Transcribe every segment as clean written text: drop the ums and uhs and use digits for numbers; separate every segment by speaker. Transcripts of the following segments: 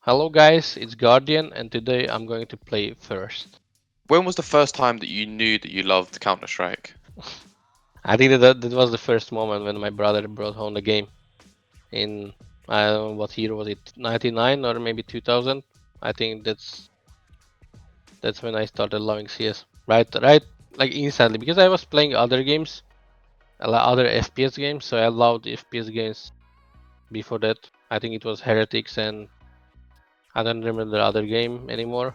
Speaker 1: Hello guys, it's Guardian and today I'm going to play First.
Speaker 2: When was the first time that you knew that you loved Counter-Strike?
Speaker 1: I think that was the first moment when my brother brought home the game in, I don't know what year was it, 99 or maybe 2000. I think that's when I started loving CS. Right, like instantly because I was playing other games, other FPS games, so I loved FPS games before that. I think it was Heretics and I don't remember the other game anymore.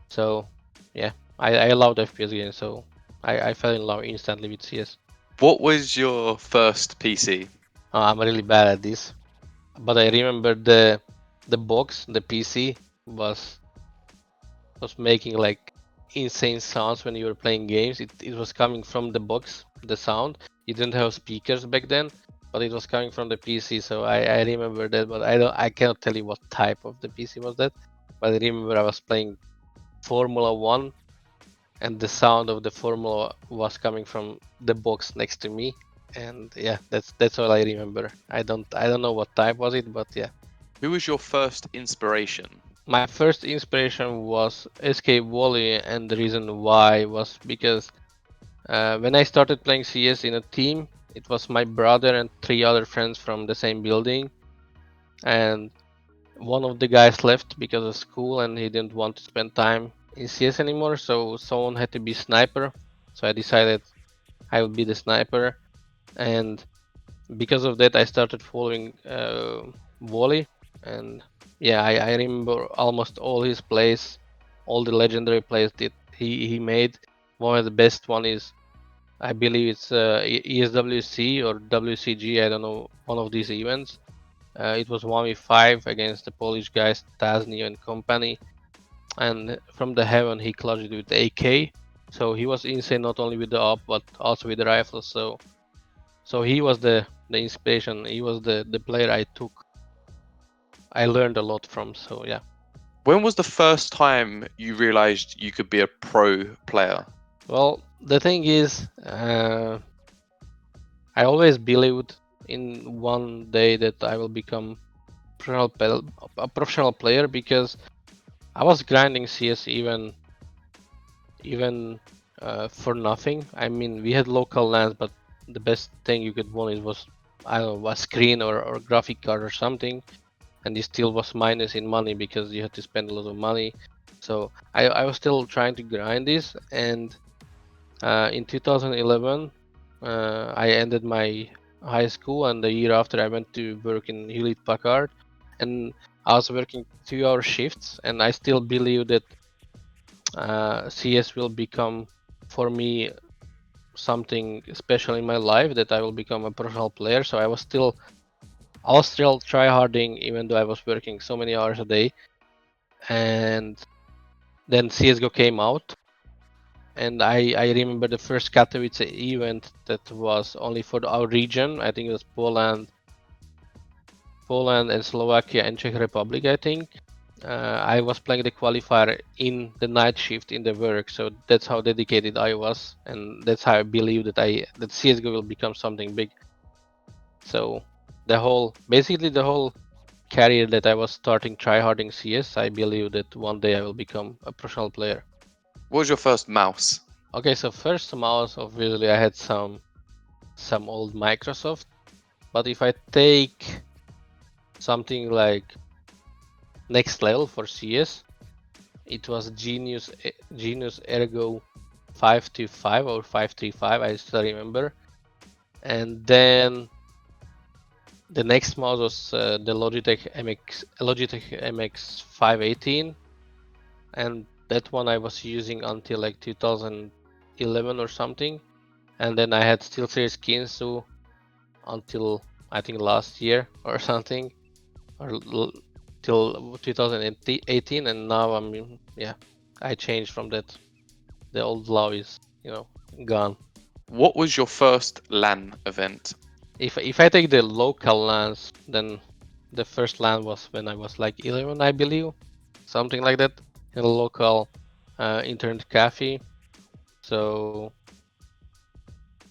Speaker 1: So yeah, I loved FPS games, so I fell in love instantly with CS.
Speaker 2: What was your first PC?
Speaker 1: I'm really bad at this, but I remember the box, the PC was making like insane sounds when you were playing games. It was coming from the box, the sound. You didn't have speakers back then, but it was coming from the PC. So I remember that, but I cannot tell you what type of the PC was that. But I remember I was playing Formula One, and the sound of the Formula was coming from the box next to me. And yeah, that's all I remember. I don't know what type was it, but yeah.
Speaker 2: Who was your first inspiration?
Speaker 1: My first inspiration was Escape Volley, and the reason why was because when I started playing CS in a team, it was my brother and three other friends from the same building, and one of the guys left because of school and he didn't want to spend time in CS anymore, so someone had to be sniper. So I decided I would be the sniper, and because of that, I started following Wally, and yeah, I remember almost all his plays, all the legendary plays that he made. One of the best one is I believe it's ESWC or WCG. I don't know, one of these events. It was 1v5 against the Polish guys Tazni and company, and from the heaven he clutched it with the AK. So he was insane not only with the AWP but also with the rifles. So he was the inspiration. He was the player I learned a lot from. So yeah.
Speaker 2: When was the first time you realized you could be a pro player?
Speaker 1: Well, the thing is, I always believed in one day that I will become a professional player because I was grinding CS even for nothing. I mean, we had local lands, but the best thing you could win was I don't know, a screen or graphic card or something, and it still was minus in money because you had to spend a lot of money. So I was still trying to grind this, and in 2011 I ended my high school, and the year after I went to work in Hewlett Packard, and I was working 2-hour shifts, and I still believe that CS will become for me something special in my life, that I will become a professional player. So I was still tryharding even though I was working so many hours a day. And then CSGO came out, and I remember the first Katowice event that was only for our region. I think it was Poland and Slovakia and Czech Republic, I think. I was playing the qualifier in the night shift in the work, so that's how dedicated I was, and that's how I believe that CS:GO will become something big. So basically the whole career that I was starting tryharding CS, I believe that one day I will become a professional player.
Speaker 2: What was your first mouse?
Speaker 1: Okay, so first mouse, obviously I had some old Microsoft, but if I take something like next level for CS, it was Genius Ergo 525 or 535, I still remember. And then the next mouse was the Logitech MX 518, and that one I was using until like 2011 or something. And then I had SteelSeries Kinsu until I think last year or something, or till 2018, and now yeah, I changed from that. The old love is gone.
Speaker 2: What was your first LAN event?
Speaker 1: If I take the local lands, then the first land was when I was like 11, I believe, something like that, in a local internet cafe. So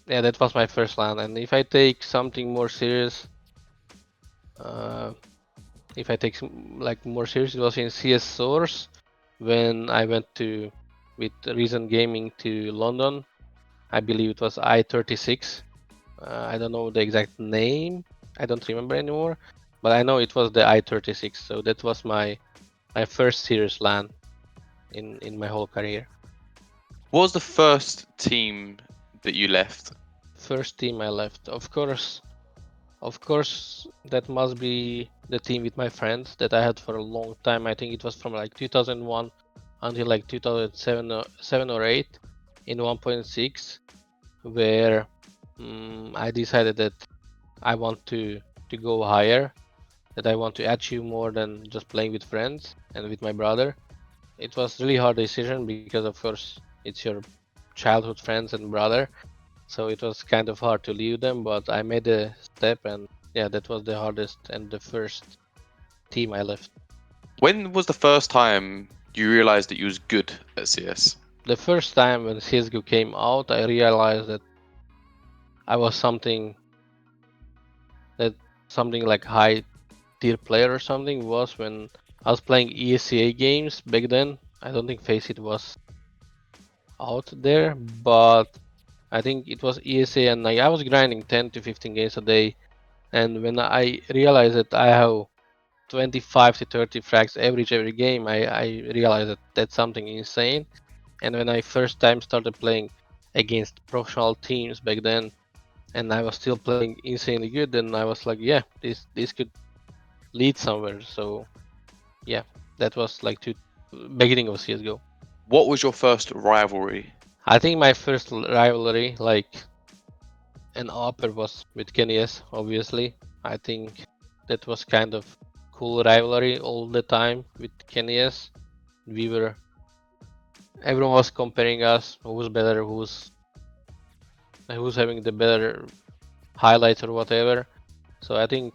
Speaker 1: yeah, that was my first land. And if I take something more serious, uh, if I take like more serious, it was in CS Source when I went to with Reason Gaming to London. I believe it was I-36. I don't know the exact name. I don't remember anymore, but I know it was the I-36. So that was my first serious LAN in my whole career.
Speaker 2: What was the first team that you left?
Speaker 1: First team I left, of course, that must be the team with my friends that I had for a long time. I think it was from like 2001 until like 2007 or 8 in 1.6, where I decided that I want to go higher, that I want to achieve more than just playing with friends and with my brother. It was really hard decision because of course it's your childhood friends and brother, so it was kind of hard to leave them, but I made a step, and yeah, that was the hardest and the first team I left.
Speaker 2: When was the first time you realized that you was good at CS?
Speaker 1: The first time when CSGO came out, I realized that I was that something like high tier player or something was when I was playing ESCA games back then. I don't think FaZe was out there, but I think it was ESA, and like I was grinding 10 to 15 games a day. And when I realized that I have 25 to 30 frags average every game, I realized that that's something insane. And when I first time started playing against professional teams back then, and I was still playing insanely good, then I was like, yeah, this could lead somewhere. So yeah, that was like to beginning of CS:GO.
Speaker 2: What was your first rivalry?
Speaker 1: I think my first rivalry, like an AWPer, was with Kenny's, obviously. I think that was kind of cool rivalry all the time with Kenny's. We were Everyone was comparing us, who's better, who's having the better highlights or whatever. So I think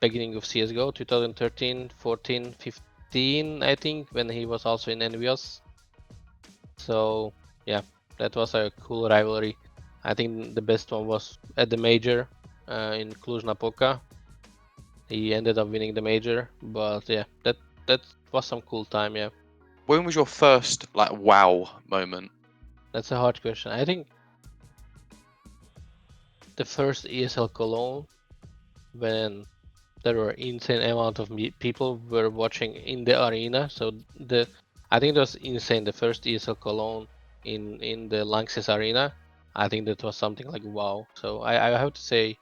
Speaker 1: beginning of CS:GO 2013, 14, 15, I think, when he was also in Envious. So yeah, that was a cool rivalry. I think the best one was at the major in Cluj-Napoca. He ended up winning the major, but yeah, that was some cool time. Yeah,
Speaker 2: When was your first like wow moment?
Speaker 1: that's a hard question. I think the first ESL Cologne, when there were insane amount of people were watching in the arena. So I think that was insane. The first ESL Cologne in the Lanxess arena. I think that was something like wow. So I have to say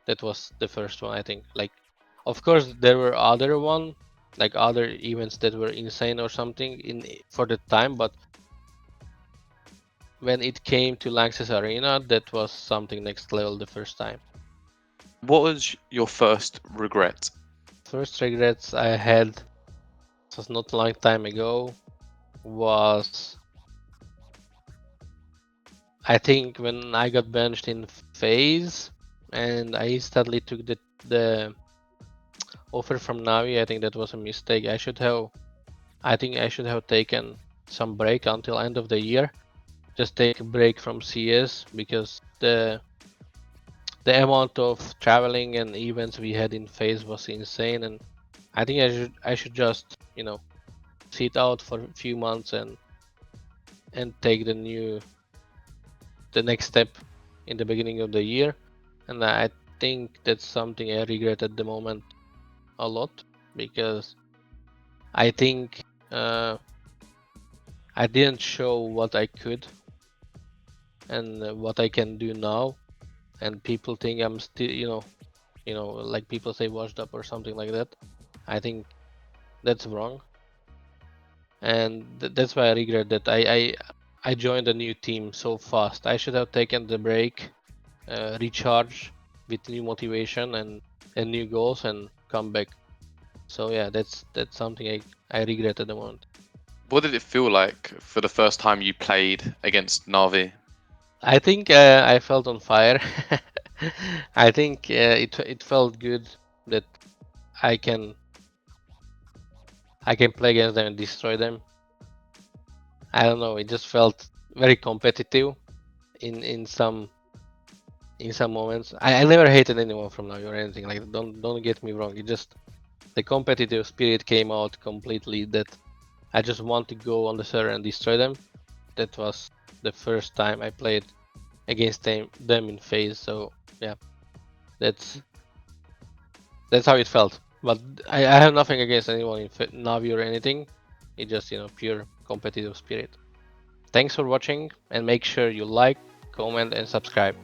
Speaker 1: that was the first one. I think, like, of course there were other one, like other events that were insane or something in for the time, but when it came to Lanxess arena, that was something next level the first time.
Speaker 2: What was your first regret?
Speaker 1: First regrets I had, this was not a long time ago, was I think when I got benched in FaZe and I instantly took the offer from Navi. I think that was a mistake. I think I should have taken some break until end of the year. Just take a break from CS, because the amount of traveling and events we had in FaZe was insane, and I think I should just, sit out for a few months and take the next step in the beginning of the year. And I think that's something I regret at the moment a lot, because I think I didn't show what I could and what I can do now, and people think I'm still, like people say washed up or something like that. I think that's wrong, and that's why I regret that I joined a new team so fast. I should have taken the break, recharge with new motivation and new goals, and come back. So yeah, that's something I regret at the moment.
Speaker 2: What did it feel like for the first time you played against Navi?
Speaker 1: I think I felt on fire. I think it felt good that I can I can play against them and destroy them. I don't know. It just felt very competitive in some in some moments. I never hated anyone from Navi or anything. Like don't get me wrong. It just the competitive spirit came out completely. That I just want to go on the server and destroy them. That was the first time I played against them in FaZe. So yeah, that's how it felt. But I have nothing against anyone in Navi or anything. It's just pure competitive spirit. Thanks for watching and make sure you like, comment and subscribe.